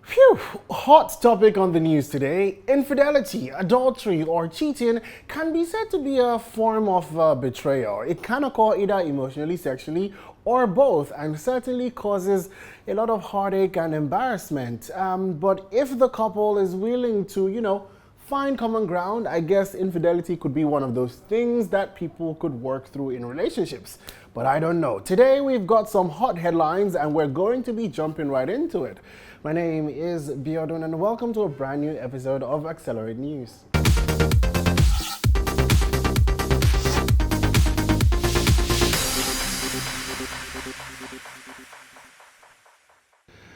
Phew, hot topic on the news today. Infidelity, adultery, or cheating can be said to be a form of betrayal. It can occur either emotionally, sexually, or both, and certainly causes a lot of heartache and embarrassment. But if the couple is willing to, find common ground, I guess infidelity could be one of those things that people could work through in relationships. But I don't know. Today we've got some hot headlines and we're going to be jumping right into it. My name is Biodun and welcome to a brand new episode of Accelerate News.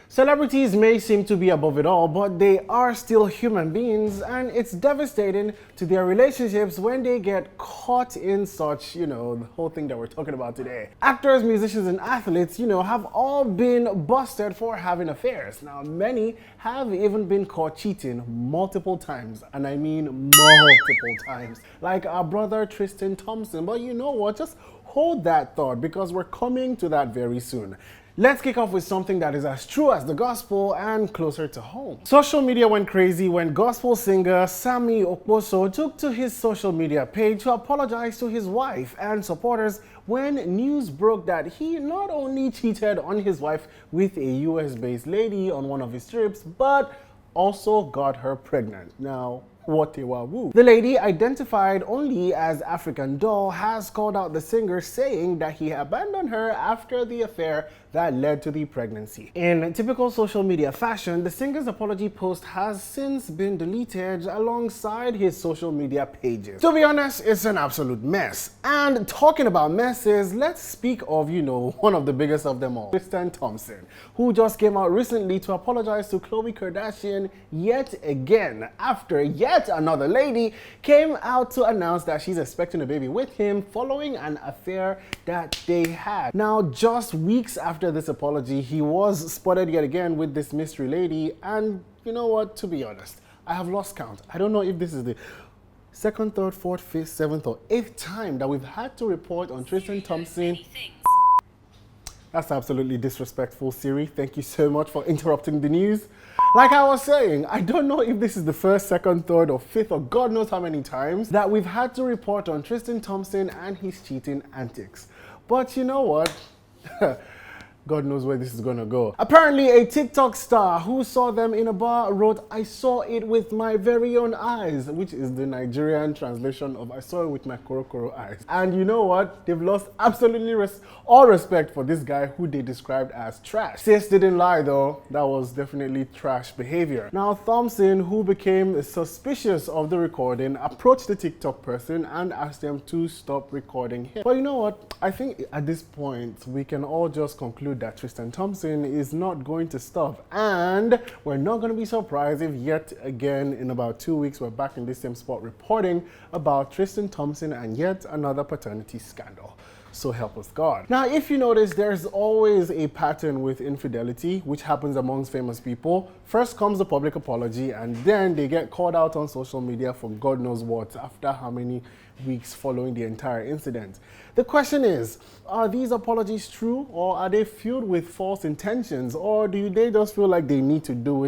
Celebrities may seem to be above it all, but they are still human beings, and it's devastating to their relationships when they get caught in such, the whole thing that we're talking about today. Actors, musicians, and athletes, have all been busted for having affairs. Now, many have even been caught cheating multiple times, and I mean multiple times, like our brother Tristan Thompson. But you know what? Just hold that thought because we're coming to that very soon. Let's kick off with something that is as true as the gospel and closer to home. Social media went crazy when gospel singer Sammy Okposo took to his social media page to apologize to his wife and supporters when news broke that he not only cheated on his wife with a US-based lady on one of his trips, but also got her pregnant. Now, what a woo. The lady, identified only as African Doll, has called out the singer, saying that he abandoned her after the affair that led to the pregnancy. In typical social media fashion, the singer's apology post has since been deleted alongside his social media pages. To be honest, it's an absolute mess. And talking about messes, let's speak of, one of the biggest of them all, Tristan Thompson, who just came out recently to apologize to Khloe Kardashian yet again after yet another lady came out to announce that she's expecting a baby with him following an affair that they had. Now, just weeks after this apology, he was spotted yet again with this mystery lady, and you know what, to be honest, I have lost count. I don't know if this is the second, third, fourth, fifth, seventh, or eighth time that we've had to report on Tristan Thompson. That's absolutely disrespectful, Siri. Thank you so much for interrupting the news. Like I was saying, I don't know if this is the first, second, third, or fifth, or God knows how many times that we've had to report on Tristan Thompson and his cheating antics. But you know what? God knows where this is gonna go. Apparently, a TikTok star who saw them in a bar wrote, "I saw it with my very own eyes," which is the Nigerian translation of "I saw it with my korokoro eyes." And you know what? They've lost absolutely all respect for this guy who they described as trash. Sis didn't lie though. That was definitely trash behavior. Now, Thompson, who became suspicious of the recording, approached the TikTok person and asked them to stop recording him. But you know what? I think at this point, we can all just conclude that Tristan Thompson is not going to stop, and we're not going to be surprised if yet again in about 2 weeks we're back in this same spot reporting about Tristan Thompson and yet another paternity scandal. So help us God. Now, if you notice, there's always a pattern with infidelity, which happens amongst famous people. First comes the public apology, and then they get called out on social media for God knows what after how many weeks following the entire incident. The question is, are these apologies true, or are they filled with false intentions, or do they just feel like they need to do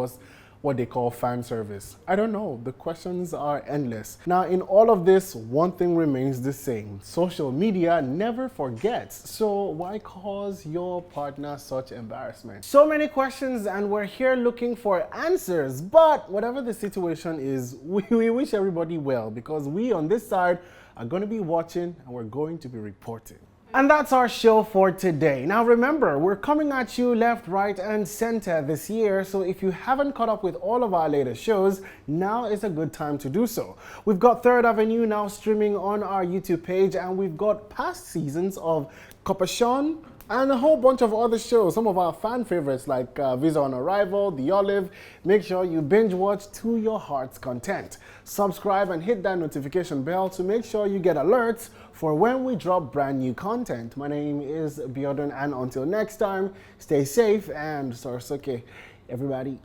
us what they call fan service? I don't know. The questions are endless. Now, in all of this, one thing remains the same. Social media never forgets. So why cause your partner such embarrassment? So many questions, and we're here looking for answers. But whatever the situation is, we wish everybody well, because we on this side are going to be watching and we're going to be reporting. And that's our show for today. Now remember, we're coming at you left, right, and center this year, so if you haven't caught up with all of our latest shows, now is a good time to do so. We've got Third Avenue now streaming on our YouTube page, and we've got past seasons of Coppershon and a whole bunch of other shows, some of our fan favorites like Visa on Arrival, The Olive. Make sure you binge watch to your heart's content. Subscribe and hit that notification bell to make sure you get alerts for when we drop brand new content. My name is Biodun, and until next time, stay safe and Sorosuke, everybody.